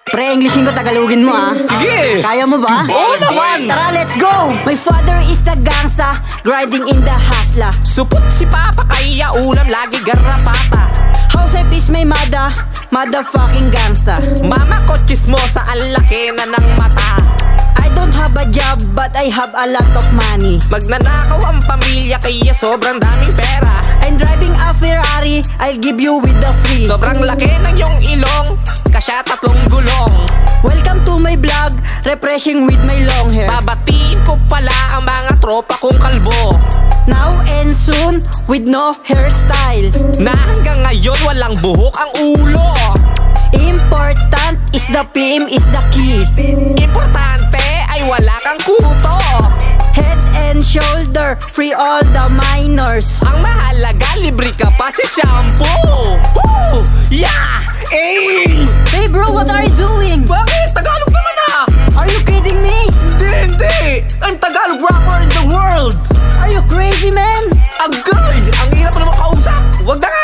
Pre-Englishin ko, Tagalogin mo ah. Sige! Kaya mo ba? Oo naman! Tara, let's go! My father is the gangsta, grinding in the hasla. Supot si Papa kaya ulam lagi garrapata. House wife is my motherfucking gangsta. Mama ko chismosa ang laki na ng mata. I don't have a job, but I have a lot of money. Magnanakaw ang pamilya kaya sobrang daming pera. I'm driving a Ferrari, I'll give you with the free. Sobrang laki ng iyong ilong, kasya 3 gulong. Welcome to my vlog, refreshing with my long hair. Babatiin ko pala ang mga tropa kong kalbo, Now and soon, with no hairstyle. na hanggang ngayon walang buhok ang ulo. Important is the PM is the key. Importante ay wala kang kuto. Head and shoulder, free all the minors. Ang mahalaga, libre ka pa sa shampoo. Woo! Yeah! Eh! Hey bro, what are you doing? Bakit? Tagalog naman ah! Are you kidding me? Hindi! I'm Tagalog rapper in the world! Are you crazy, man? Agay! Ang hirap naman kausap! Huwag na nga!